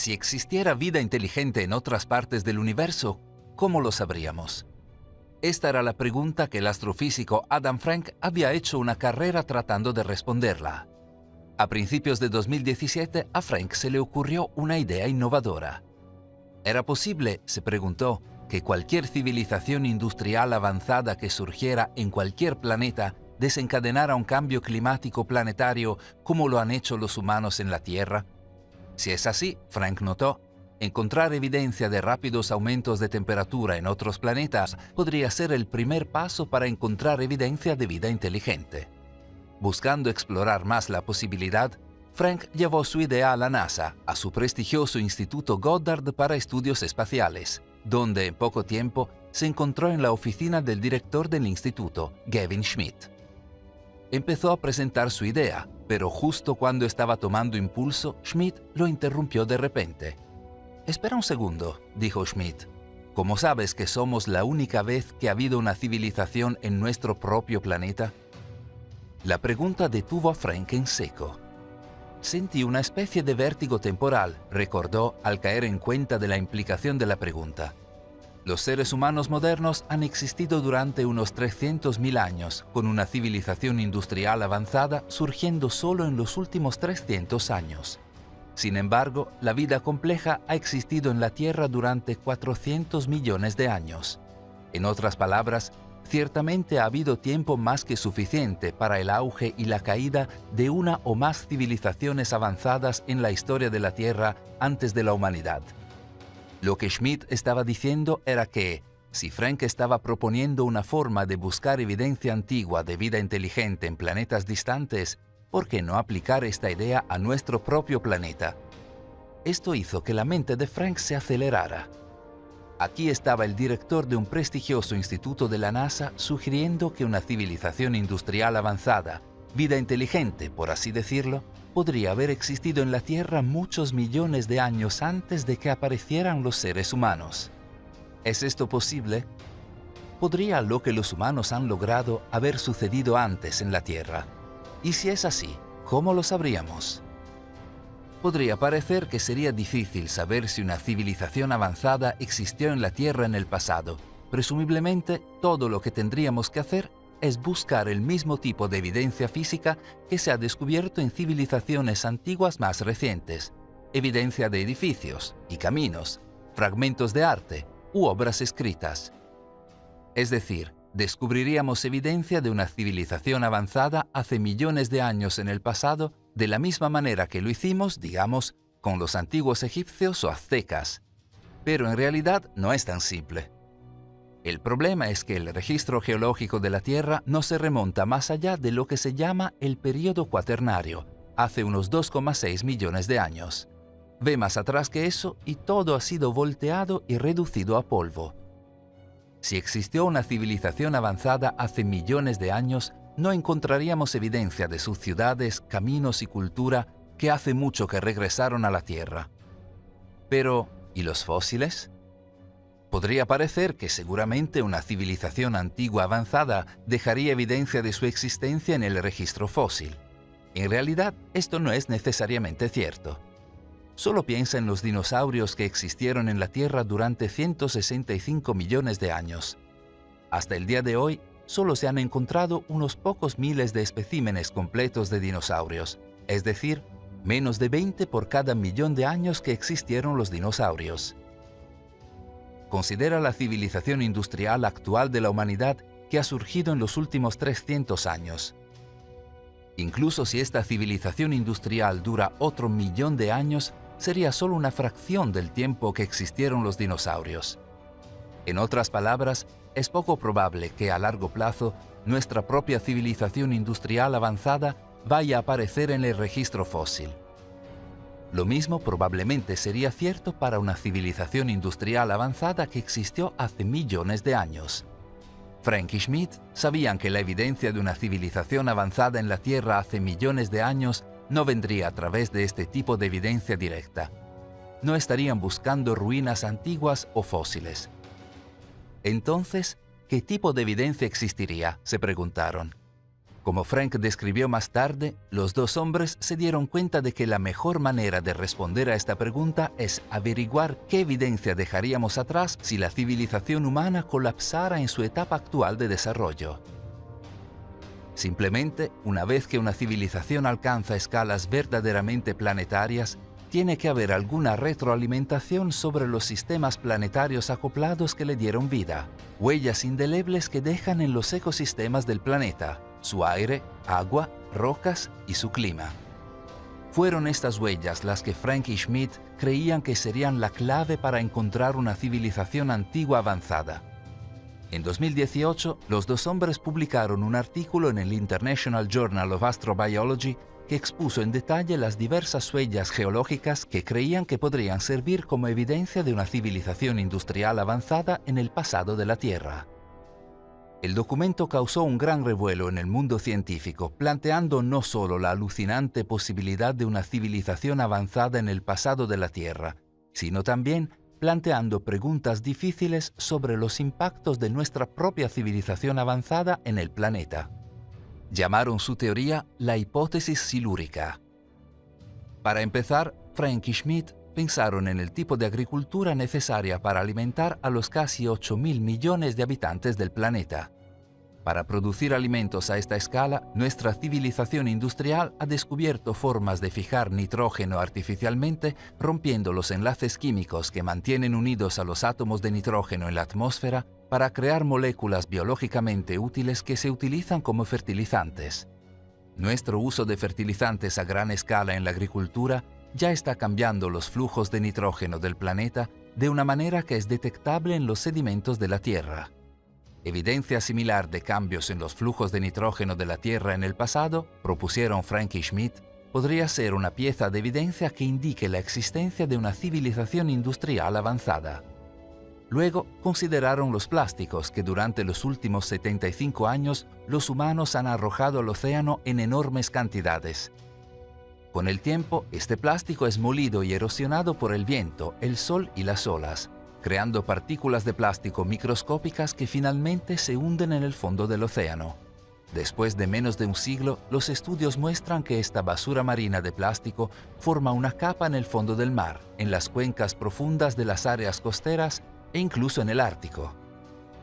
Si existiera vida inteligente en otras partes del universo, ¿cómo lo sabríamos? Esta era la pregunta que el astrofísico Adam Frank había hecho una carrera tratando de responderla. A principios de 2017, a Frank se le ocurrió una idea innovadora. ¿Era posible, se preguntó, que cualquier civilización industrial avanzada que surgiera en cualquier planeta desencadenara un cambio climático planetario como lo han hecho los humanos en la Tierra? Si es así, Frank notó, encontrar evidencia de rápidos aumentos de temperatura en otros planetas podría ser el primer paso para encontrar evidencia de vida inteligente. Buscando explorar más la posibilidad, Frank llevó su idea a la NASA, a su prestigioso Instituto Goddard para Estudios Espaciales, donde en poco tiempo se encontró en la oficina del director del instituto, Gavin Schmidt. Empezó a presentar su idea, pero justo cuando estaba tomando impulso, Schmidt lo interrumpió de repente. «Espera un segundo», dijo Schmidt. «¿Cómo sabes que somos la única vez que ha habido una civilización en nuestro propio planeta?» La pregunta detuvo a Frank en seco. «Sentí una especie de vértigo temporal», recordó al caer en cuenta de la implicación de la pregunta. Los seres humanos modernos han existido durante unos 300.000 años, con una civilización industrial avanzada surgiendo solo en los últimos 300 años. Sin embargo, la vida compleja ha existido en la Tierra durante 400 millones de años. En otras palabras, ciertamente ha habido tiempo más que suficiente para el auge y la caída de una o más civilizaciones avanzadas en la historia de la Tierra antes de la humanidad. Lo que Schmidt estaba diciendo era que, si Frank estaba proponiendo una forma de buscar evidencia antigua de vida inteligente en planetas distantes, ¿por qué no aplicar esta idea a nuestro propio planeta? Esto hizo que la mente de Frank se acelerara. Aquí estaba el director de un prestigioso instituto de la NASA sugiriendo que una civilización industrial avanzada, vida inteligente, por así decirlo, podría haber existido en la Tierra muchos millones de años antes de que aparecieran los seres humanos. ¿Es esto posible? ¿Podría lo que los humanos han logrado haber sucedido antes en la Tierra? Y si es así, ¿cómo lo sabríamos? Podría parecer que sería difícil saber si una civilización avanzada existió en la Tierra en el pasado. Presumiblemente, todo lo que tendríamos que hacer es buscar el mismo tipo de evidencia física que se ha descubierto en civilizaciones antiguas más recientes, evidencia de edificios y caminos, fragmentos de arte u obras escritas. Es decir, descubriríamos evidencia de una civilización avanzada hace millones de años en el pasado, de la misma manera que lo hicimos, digamos, con los antiguos egipcios o aztecas. Pero en realidad no es tan simple. El problema es que el registro geológico de la Tierra no se remonta más allá de lo que se llama el período cuaternario, hace unos 2,6 millones de años. Ve más atrás que eso y todo ha sido volteado y reducido a polvo. Si existió una civilización avanzada hace millones de años, no encontraríamos evidencia de sus ciudades, caminos y cultura que hace mucho que regresaron a la Tierra. Pero, ¿y los fósiles? Podría parecer que seguramente una civilización antigua avanzada dejaría evidencia de su existencia en el registro fósil. En realidad, esto no es necesariamente cierto. Solo piensa en los dinosaurios que existieron en la Tierra durante 165 millones de años. Hasta el día de hoy, solo se han encontrado unos pocos miles de especímenes completos de dinosaurios, es decir, menos de 20 por cada millón de años que existieron los dinosaurios. Considera la civilización industrial actual de la humanidad que ha surgido en los últimos 300 años. Incluso si esta civilización industrial dura otro millón de años, sería solo una fracción del tiempo que existieron los dinosaurios. En otras palabras, es poco probable que a largo plazo nuestra propia civilización industrial avanzada vaya a aparecer en el registro fósil. Lo mismo probablemente sería cierto para una civilización industrial avanzada que existió hace millones de años. Frank y Schmidt sabían que la evidencia de una civilización avanzada en la Tierra hace millones de años no vendría a través de este tipo de evidencia directa. No estarían buscando ruinas antiguas o fósiles. Entonces, ¿qué tipo de evidencia existiría?, se preguntaron. Como Frank describió más tarde, los dos hombres se dieron cuenta de que la mejor manera de responder a esta pregunta es averiguar qué evidencia dejaríamos atrás si la civilización humana colapsara en su etapa actual de desarrollo. Simplemente, una vez que una civilización alcanza escalas verdaderamente planetarias, tiene que haber alguna retroalimentación sobre los sistemas planetarios acoplados que le dieron vida, huellas indelebles que dejan en los ecosistemas del planeta, su aire, agua, rocas y su clima. Fueron estas huellas las que Frank y Schmidt creían que serían la clave para encontrar una civilización antigua avanzada. En 2018, los dos hombres publicaron un artículo en el International Journal of Astrobiology que expuso en detalle las diversas huellas geológicas que creían que podrían servir como evidencia de una civilización industrial avanzada en el pasado de la Tierra. El documento causó un gran revuelo en el mundo científico, planteando no solo la alucinante posibilidad de una civilización avanzada en el pasado de la Tierra, sino también planteando preguntas difíciles sobre los impactos de nuestra propia civilización avanzada en el planeta. Llamaron su teoría la hipótesis silúrica. Para empezar, Frank y Schmidt pensaron en el tipo de agricultura necesaria para alimentar a los casi 8.000 millones de habitantes del planeta. Para producir alimentos a esta escala, nuestra civilización industrial ha descubierto formas de fijar nitrógeno artificialmente, rompiendo los enlaces químicos que mantienen unidos a los átomos de nitrógeno en la atmósfera para crear moléculas biológicamente útiles que se utilizan como fertilizantes. Nuestro uso de fertilizantes a gran escala en la agricultura ya está cambiando los flujos de nitrógeno del planeta de una manera que es detectable en los sedimentos de la Tierra. Evidencia similar de cambios en los flujos de nitrógeno de la Tierra en el pasado, propusieron Frank y Schmidt, podría ser una pieza de evidencia que indique la existencia de una civilización industrial avanzada. Luego, consideraron los plásticos que durante los últimos 75 años los humanos han arrojado al océano en enormes cantidades. Con el tiempo, este plástico es molido y erosionado por el viento, el sol y las olas, creando partículas de plástico microscópicas que finalmente se hunden en el fondo del océano. Después de menos de un siglo, los estudios muestran que esta basura marina de plástico forma una capa en el fondo del mar, en las cuencas profundas de las áreas costeras e incluso en el Ártico.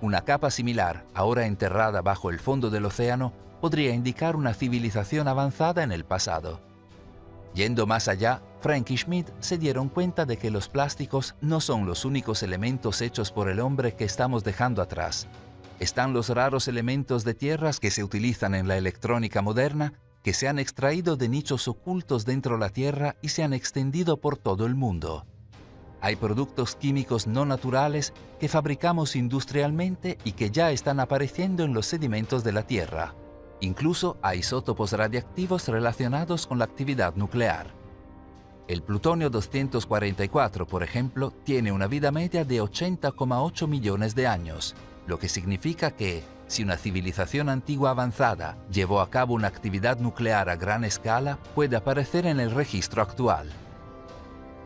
Una capa similar, ahora enterrada bajo el fondo del océano, podría indicar una civilización avanzada en el pasado. Yendo más allá, Frank y Schmidt se dieron cuenta de que los plásticos no son los únicos elementos hechos por el hombre que estamos dejando atrás. Están los raros elementos de tierras que se utilizan en la electrónica moderna, que se han extraído de nichos ocultos dentro de la Tierra y se han extendido por todo el mundo. Hay productos químicos no naturales que fabricamos industrialmente y que ya están apareciendo en los sedimentos de la Tierra. Incluso hay isótopos radiactivos relacionados con la actividad nuclear. El plutonio 244, por ejemplo, tiene una vida media de 80,8 millones de años, lo que significa que, si una civilización antigua avanzada llevó a cabo una actividad nuclear a gran escala, puede aparecer en el registro actual.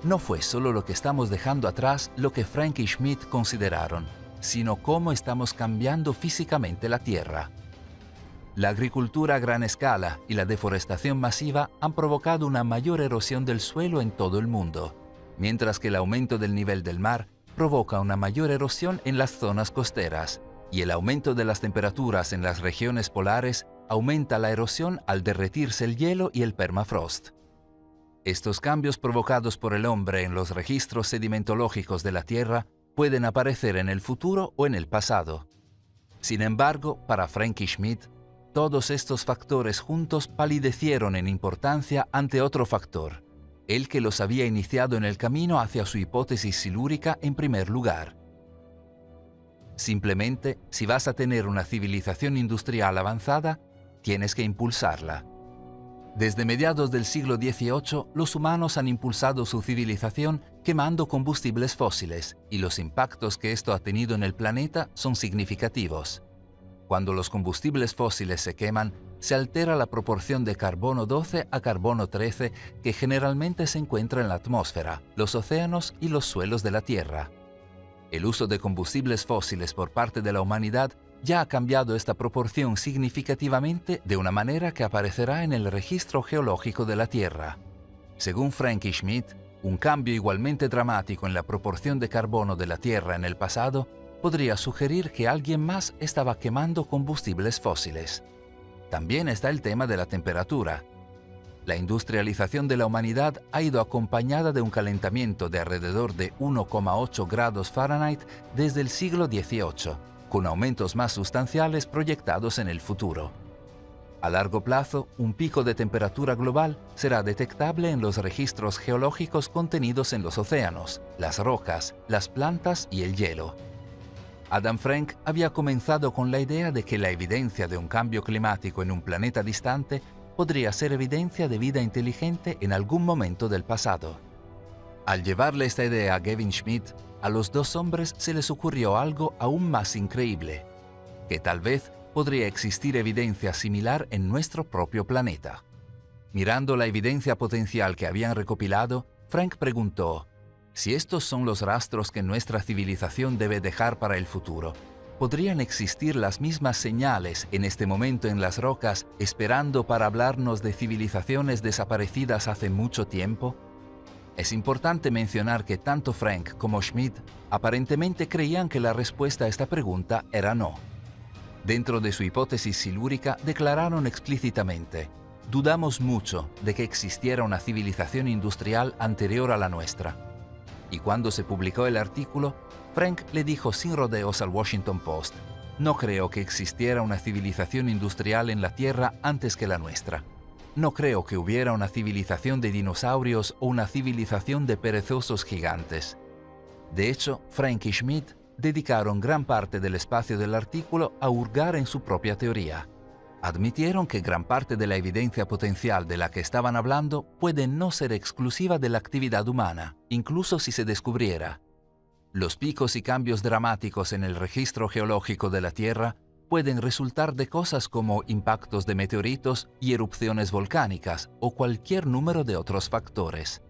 No fue solo lo que estamos dejando atrás lo que Frank y Schmidt consideraron, sino cómo estamos cambiando físicamente la Tierra. La agricultura a gran escala y la deforestación masiva han provocado una mayor erosión del suelo en todo el mundo, mientras que el aumento del nivel del mar provoca una mayor erosión en las zonas costeras, y el aumento de las temperaturas en las regiones polares aumenta la erosión al derretirse el hielo y el permafrost. Estos cambios provocados por el hombre en los registros sedimentológicos de la Tierra pueden aparecer en el futuro o en el pasado. Sin embargo, para Frank y Schmidt, todos estos factores juntos palidecieron en importancia ante otro factor, el que los había iniciado en el camino hacia su hipótesis silúrica en primer lugar. Simplemente, si vas a tener una civilización industrial avanzada, tienes que impulsarla. Desde mediados del siglo XVIII, los humanos han impulsado su civilización quemando combustibles fósiles, y los impactos que esto ha tenido en el planeta son significativos. Cuando los combustibles fósiles se queman, se altera la proporción de carbono 12 a carbono 13 que generalmente se encuentra en la atmósfera, los océanos y los suelos de la Tierra. El uso de combustibles fósiles por parte de la humanidad ya ha cambiado esta proporción significativamente de una manera que aparecerá en el registro geológico de la Tierra. Según Frank y Schmidt, un cambio igualmente dramático en la proporción de carbono de la Tierra en el pasado podría sugerir que alguien más estaba quemando combustibles fósiles. También está el tema de la temperatura. La industrialización de la humanidad ha ido acompañada de un calentamiento de alrededor de 1,8 grados Fahrenheit desde el siglo XVIII, con aumentos más sustanciales proyectados en el futuro. A largo plazo, un pico de temperatura global será detectable en los registros geológicos contenidos en los océanos, las rocas, las plantas y el hielo. Adam Frank había comenzado con la idea de que la evidencia de un cambio climático en un planeta distante podría ser evidencia de vida inteligente en algún momento del pasado. Al llevarle esta idea a Gavin Schmidt, a los dos hombres se les ocurrió algo aún más increíble, que tal vez podría existir evidencia similar en nuestro propio planeta. Mirando la evidencia potencial que habían recopilado, Frank preguntó: si estos son los rastros que nuestra civilización debe dejar para el futuro, ¿podrían existir las mismas señales en este momento en las rocas esperando para hablarnos de civilizaciones desaparecidas hace mucho tiempo? Es importante mencionar que tanto Frank como Schmidt aparentemente creían que la respuesta a esta pregunta era no. Dentro de su hipótesis silúrica declararon explícitamente: dudamos mucho de que existiera una civilización industrial anterior a la nuestra. Y cuando se publicó el artículo, Frank le dijo sin rodeos al Washington Post: no creo que existiera una civilización industrial en la Tierra antes que la nuestra. No creo que hubiera una civilización de dinosaurios o una civilización de perezosos gigantes. De hecho, Frank y Schmidt dedicaron gran parte del espacio del artículo a hurgar en su propia teoría. Admitieron que gran parte de la evidencia potencial de la que estaban hablando puede no ser exclusiva de la actividad humana, incluso si se descubriera. Los picos y cambios dramáticos en el registro geológico de la Tierra pueden resultar de cosas como impactos de meteoritos y erupciones volcánicas o cualquier número de otros factores.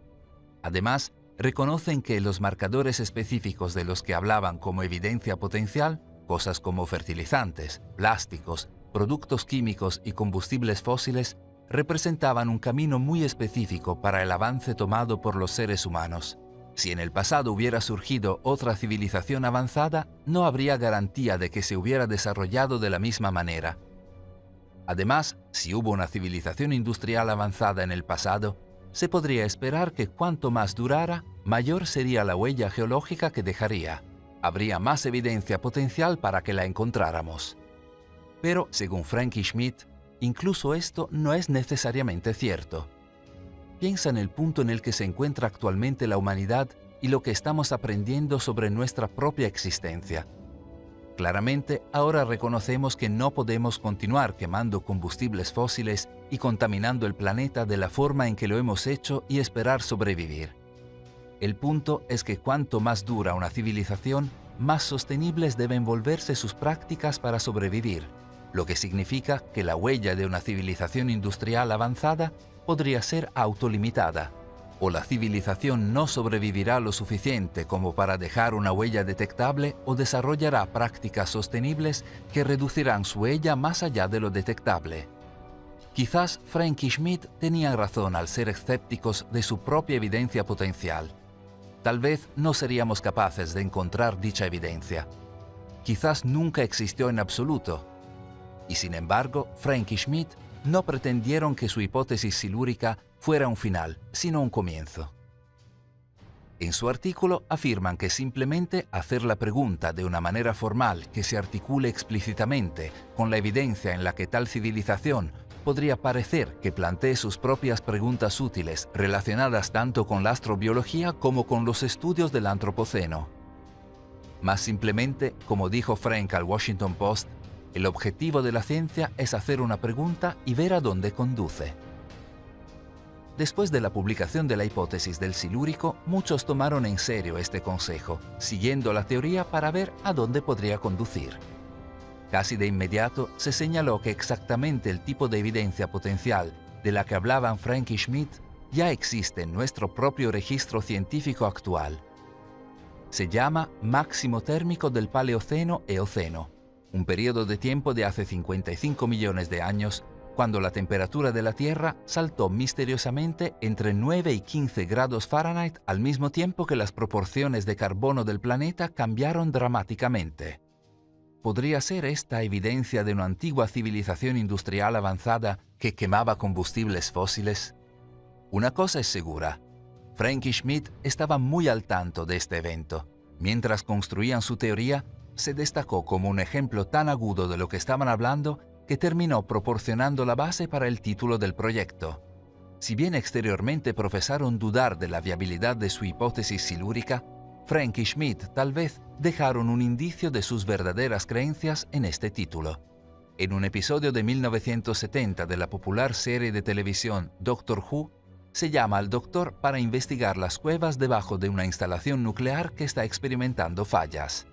Además, reconocen que los marcadores específicos de los que hablaban como evidencia potencial, cosas como fertilizantes, plásticos, productos químicos y combustibles fósiles, representaban un camino muy específico para el avance tomado por los seres humanos. Si en el pasado hubiera surgido otra civilización avanzada, no habría garantía de que se hubiera desarrollado de la misma manera. Además, si hubo una civilización industrial avanzada en el pasado, se podría esperar que cuanto más durara, mayor sería la huella geológica que dejaría. Habría más evidencia potencial para que la encontráramos. Pero, según Frank y Schmidt, incluso esto no es necesariamente cierto. Piensa en el punto en el que se encuentra actualmente la humanidad y lo que estamos aprendiendo sobre nuestra propia existencia. Claramente, ahora reconocemos que no podemos continuar quemando combustibles fósiles y contaminando el planeta de la forma en que lo hemos hecho y esperar sobrevivir. El punto es que cuanto más dura una civilización, más sostenibles deben volverse sus prácticas para sobrevivir, lo que significa que la huella de una civilización industrial avanzada podría ser autolimitada, o la civilización no sobrevivirá lo suficiente como para dejar una huella detectable o desarrollará prácticas sostenibles que reducirán su huella más allá de lo detectable. Quizás Frank y Schmidt tenían razón al ser escépticos de su propia evidencia potencial. Tal vez no seríamos capaces de encontrar dicha evidencia. Quizás nunca existió en absoluto. Y sin embargo, Frank y Schmidt no pretendieron que su hipótesis silúrica fuera un final, sino un comienzo. En su artículo afirman que simplemente hacer la pregunta de una manera formal que se articule explícitamente con la evidencia en la que tal civilización podría parecer que plantee sus propias preguntas útiles relacionadas tanto con la astrobiología como con los estudios del Antropoceno. Más simplemente, como dijo Frank al Washington Post, el objetivo de la ciencia es hacer una pregunta y ver a dónde conduce. Después de la publicación de la hipótesis del silúrico, muchos tomaron en serio este consejo, siguiendo la teoría para ver a dónde podría conducir. Casi de inmediato se señaló que exactamente el tipo de evidencia potencial de la que hablaban Frank y Schmidt ya existe en nuestro propio registro científico actual. Se llama máximo térmico del Paleoceno-Eoceno. un periodo de tiempo de hace 55 millones de años, cuando la temperatura de la Tierra saltó misteriosamente entre 9 y 15 grados Fahrenheit al mismo tiempo que las proporciones de carbono del planeta cambiaron dramáticamente. ¿Podría ser esta evidencia de una antigua civilización industrial avanzada que quemaba combustibles fósiles? Una cosa es segura. Frank y Schmidt estaban muy al tanto de este evento. Mientras construían su teoría, se destacó como un ejemplo tan agudo de lo que estaban hablando que terminó proporcionando la base para el título del proyecto. Si bien exteriormente profesaron dudar de la viabilidad de su hipótesis silúrica, Frank y Schmidt tal vez dejaron un indicio de sus verdaderas creencias en este título. En un episodio de 1970 de la popular serie de televisión Doctor Who, se llama al doctor para investigar las cuevas debajo de una instalación nuclear que está experimentando fallas.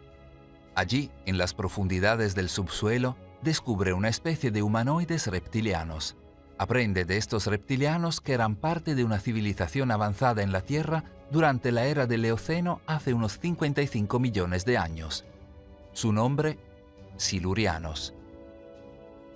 Allí, en las profundidades del subsuelo, descubre una especie de humanoides reptilianos. Aprende de estos reptilianos que eran parte de una civilización avanzada en la Tierra durante la era del Eoceno hace unos 55 millones de años. Su nombre, Silurianos.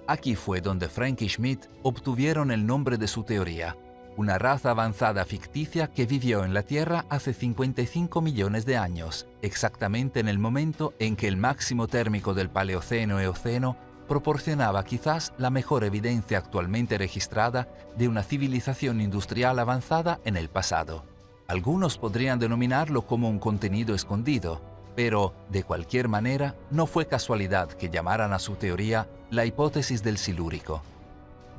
Aquí fue donde Frank y Schmidt obtuvieron el nombre de su teoría, una raza avanzada ficticia que vivió en la Tierra hace 55 millones de años, exactamente en el momento en que el máximo térmico del Paleoceno-Eoceno proporcionaba quizás la mejor evidencia actualmente registrada de una civilización industrial avanzada en el pasado. Algunos podrían denominarlo como un contenido escondido, pero, de cualquier manera, no fue casualidad que llamaran a su teoría la hipótesis del silúrico.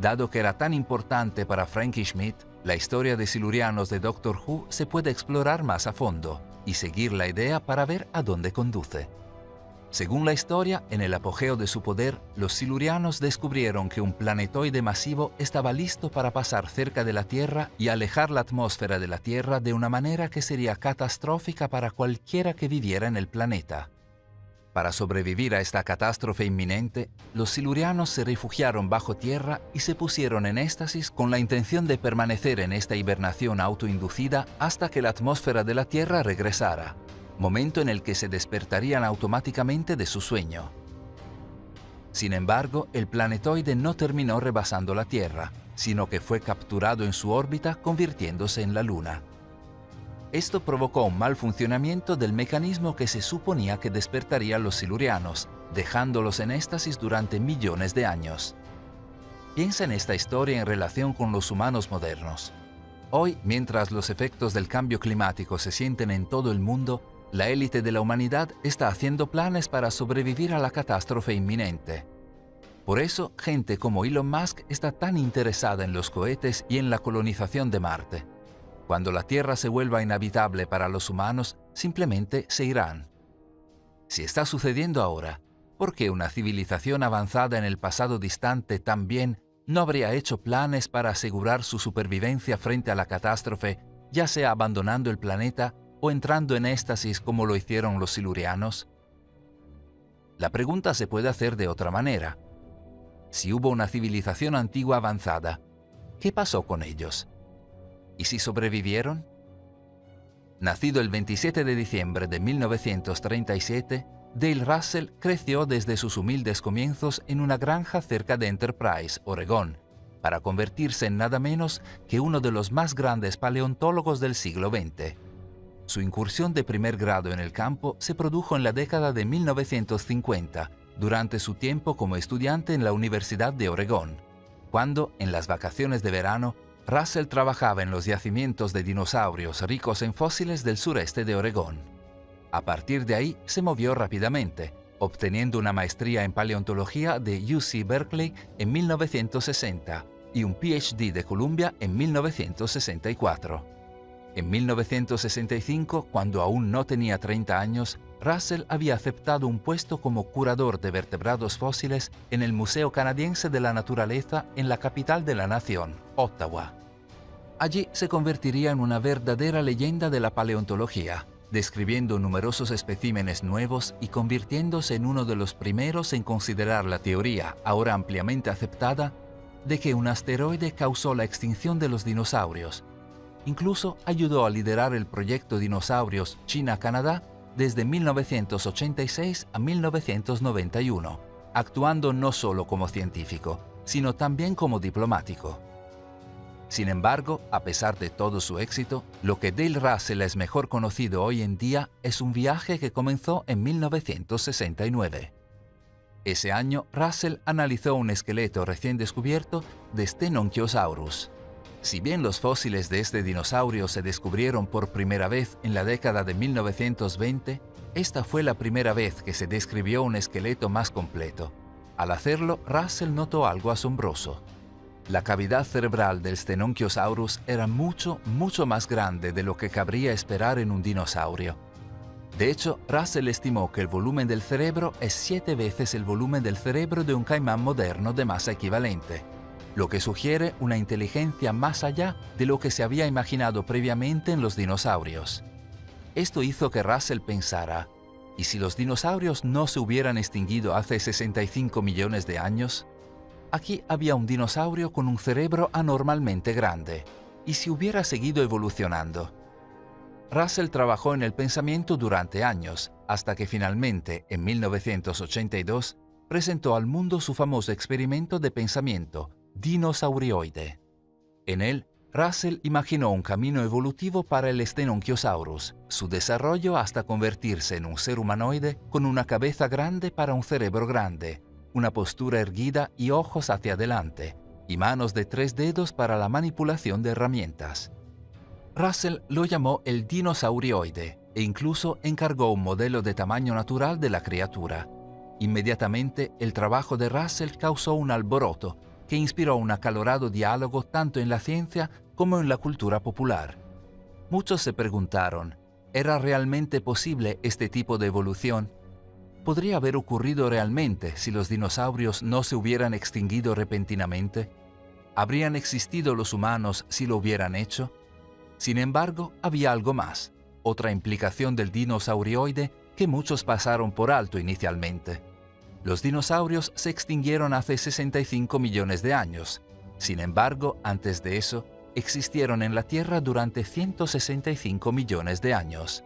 Dado que era tan importante para Frank y Schmidt, la historia de Silurianos de Doctor Who se puede explorar más a fondo y seguir la idea para ver a dónde conduce. Según la historia, en el apogeo de su poder, los Silurianos descubrieron que un planetoide masivo estaba listo para pasar cerca de la Tierra y alejar la atmósfera de la Tierra de una manera que sería catastrófica para cualquiera que viviera en el planeta. Para sobrevivir a esta catástrofe inminente, los Silurianos se refugiaron bajo tierra y se pusieron en éxtasis con la intención de permanecer en esta hibernación autoinducida hasta que la atmósfera de la Tierra regresara, momento en el que se despertarían automáticamente de su sueño. Sin embargo, el planetoide no terminó rebasando la Tierra, sino que fue capturado en su órbita convirtiéndose en la Luna. Esto provocó un mal funcionamiento del mecanismo que se suponía que despertaría a los Silurianos, dejándolos en éxtasis durante millones de años. Piensa en esta historia en relación con los humanos modernos. Hoy, mientras los efectos del cambio climático se sienten en todo el mundo, la élite de la humanidad está haciendo planes para sobrevivir a la catástrofe inminente. Por eso, gente como Elon Musk está tan interesada en los cohetes y en la colonización de Marte. Cuando la Tierra se vuelva inhabitable para los humanos, simplemente se irán. Si está sucediendo ahora, ¿por qué una civilización avanzada en el pasado distante también no habría hecho planes para asegurar su supervivencia frente a la catástrofe, ya sea abandonando el planeta o entrando en éxtasis como lo hicieron los Silurianos? La pregunta se puede hacer de otra manera. Si hubo una civilización antigua avanzada, ¿qué pasó con ellos? ¿Y si sobrevivieron? Nacido el 27 de diciembre de 1937, Dale Russell creció desde sus humildes comienzos en una granja cerca de Enterprise, Oregón, para convertirse en nada menos que uno de los más grandes paleontólogos del siglo XX. Su incursión de primer grado en el campo se produjo en la década de 1950, durante su tiempo como estudiante en la Universidad de Oregón, cuando, en las vacaciones de verano, Russell trabajaba en los yacimientos de dinosaurios ricos en fósiles del sureste de Oregón. A partir de ahí se movió rápidamente, obteniendo una maestría en paleontología de UC Berkeley en 1960 y un PhD de Columbia en 1964. En 1965, cuando aún no tenía 30 años, Russell había aceptado un puesto como curador de vertebrados fósiles en el Museo Canadiense de la Naturaleza en la capital de la nación, Ottawa. Allí se convertiría en una verdadera leyenda de la paleontología, describiendo numerosos especímenes nuevos y convirtiéndose en uno de los primeros en considerar la teoría, ahora ampliamente aceptada, de que un asteroide causó la extinción de los dinosaurios. Incluso ayudó a liderar el proyecto Dinosaurios China-Canadá desde 1986 a 1991, actuando no solo como científico, sino también como diplomático. Sin embargo, a pesar de todo su éxito, lo que Dale Russell es mejor conocido hoy en día es un viaje que comenzó en 1969. Ese año, Russell analizó un esqueleto recién descubierto de Stenonchiosaurus. Si bien los fósiles de este dinosaurio se descubrieron por primera vez en la década de 1920, esta fue la primera vez que se describió un esqueleto más completo. Al hacerlo, Russell notó algo asombroso. La cavidad cerebral del Stenonchiosaurus era mucho más grande de lo que cabría esperar en un dinosaurio. De hecho, Russell estimó que el volumen del cerebro es 7 veces el volumen del cerebro de un caimán moderno de masa equivalente, lo que sugiere una inteligencia más allá de lo que se había imaginado previamente en los dinosaurios. Esto hizo que Russell pensara, ¿y si los dinosaurios no se hubieran extinguido hace 65 millones de años? Aquí había un dinosaurio con un cerebro anormalmente grande. ¿Y si hubiera seguido evolucionando? Russell trabajó en el pensamiento durante años, hasta que finalmente, en 1982, presentó al mundo su famoso experimento de pensamiento, dinosaurioide. En él, Russell imaginó un camino evolutivo para el Stenonchiosaurus, su desarrollo hasta convertirse en un ser humanoide con una cabeza grande para un cerebro grande, una postura erguida y ojos hacia adelante, y manos de 3 dedos para la manipulación de herramientas. Russell lo llamó el dinosaurioide e incluso encargó un modelo de tamaño natural de la criatura. Inmediatamente, el trabajo de Russell causó un alboroto que inspiró un acalorado diálogo tanto en la ciencia como en la cultura popular. Muchos se preguntaron, ¿era realmente posible este tipo de evolución? ¿Podría haber ocurrido realmente si los dinosaurios no se hubieran extinguido repentinamente? ¿Habrían existido los humanos si lo hubieran hecho? Sin embargo, había algo más, otra implicación del dinosaurioide que muchos pasaron por alto inicialmente. Los dinosaurios se extinguieron hace 65 millones de años. Sin embargo, antes de eso, existieron en la Tierra durante 165 millones de años.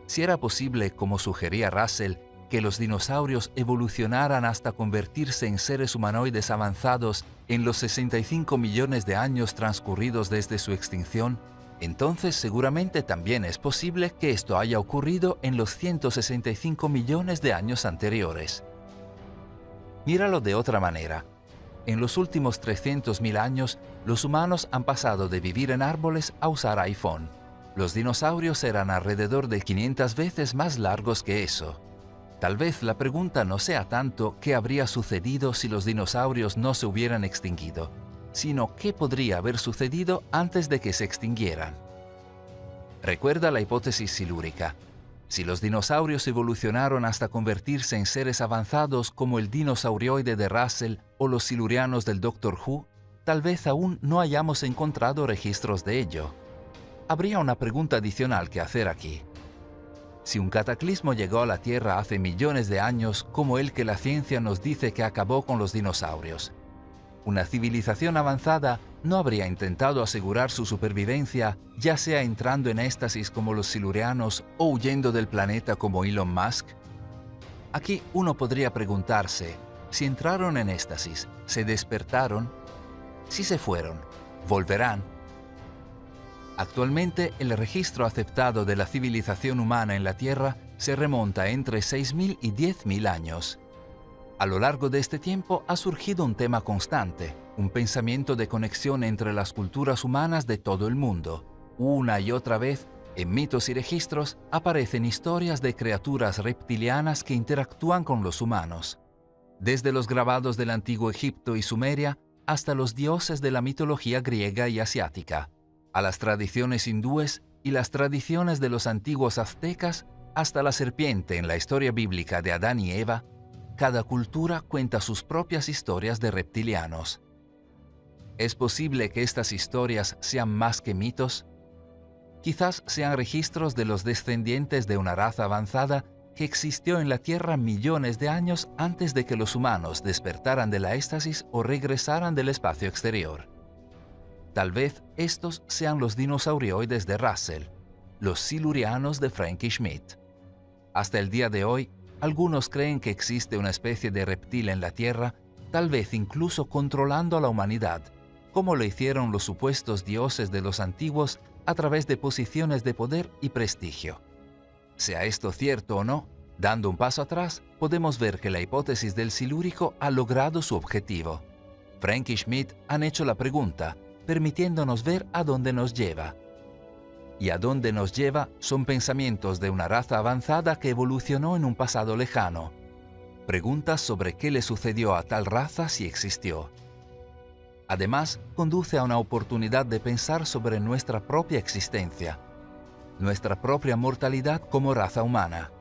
Si era posible, como sugería Russell, que los dinosaurios evolucionaran hasta convertirse en seres humanoides avanzados en los 65 millones de años transcurridos desde su extinción, entonces seguramente también es posible que esto haya ocurrido en los 165 millones de años anteriores. Míralo de otra manera. En los últimos 300.000 años, los humanos han pasado de vivir en árboles a usar iPhone. Los dinosaurios eran alrededor de 500 veces más largos que eso. Tal vez la pregunta no sea tanto qué habría sucedido si los dinosaurios no se hubieran extinguido, sino qué podría haber sucedido antes de que se extinguieran. Recuerda la hipótesis silúrica. Si los dinosaurios evolucionaron hasta convertirse en seres avanzados como el dinosaurioide de Russell o los silurianos del Doctor Who, tal vez aún no hayamos encontrado registros de ello. Habría una pregunta adicional que hacer aquí. Si un cataclismo llegó a la Tierra hace millones de años, como el que la ciencia nos dice que acabó con los dinosaurios, una civilización avanzada no habría intentado asegurar su supervivencia, ya sea entrando en éxtasis como los silurianos o huyendo del planeta como Elon Musk. Aquí uno podría preguntarse, si entraron en éxtasis, ¿se despertaron? Si se fueron, ¿volverán? Actualmente, el registro aceptado de la civilización humana en la Tierra se remonta entre 6.000 y 10.000 años. A lo largo de este tiempo ha surgido un tema constante, un pensamiento de conexión entre las culturas humanas de todo el mundo. Una y otra vez, en mitos y registros, aparecen historias de criaturas reptilianas que interactúan con los humanos. Desde los grabados del antiguo Egipto y Sumeria hasta los dioses de la mitología griega y asiática, a las tradiciones hindúes y las tradiciones de los antiguos aztecas hasta la serpiente en la historia bíblica de Adán y Eva, cada cultura cuenta sus propias historias de reptilianos. ¿Es posible que estas historias sean más que mitos? Quizás sean registros de los descendientes de una raza avanzada que existió en la Tierra millones de años antes de que los humanos despertaran de la éxtasis o regresaran del espacio exterior. Tal vez estos sean los dinosaurioides de Russell, los silurianos de Frank y Schmidt. Hasta el día de hoy, algunos creen que existe una especie de reptil en la Tierra, tal vez incluso controlando a la humanidad, como lo hicieron los supuestos dioses de los antiguos a través de posiciones de poder y prestigio. Sea esto cierto o no, dando un paso atrás, podemos ver que la hipótesis del silúrico ha logrado su objetivo. Frank y Schmidt han hecho la pregunta, permitiéndonos ver a dónde nos lleva. Y a dónde nos lleva son pensamientos de una raza avanzada que evolucionó en un pasado lejano. Preguntas sobre qué le sucedió a tal raza si existió. Además, conduce a una oportunidad de pensar sobre nuestra propia existencia, nuestra propia mortalidad como raza humana.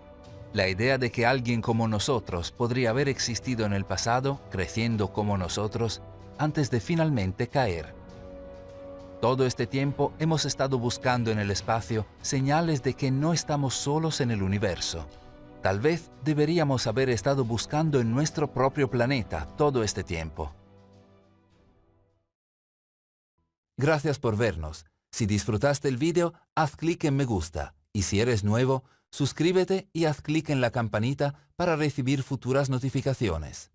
La idea de que alguien como nosotros podría haber existido en el pasado, creciendo como nosotros, antes de finalmente caer. Todo este tiempo hemos estado buscando en el espacio señales de que no estamos solos en el universo. Tal vez deberíamos haber estado buscando en nuestro propio planeta todo este tiempo. Gracias por vernos. Si disfrutaste el vídeo, haz clic en me gusta. Y si eres nuevo, suscríbete y haz clic en la campanita para recibir futuras notificaciones.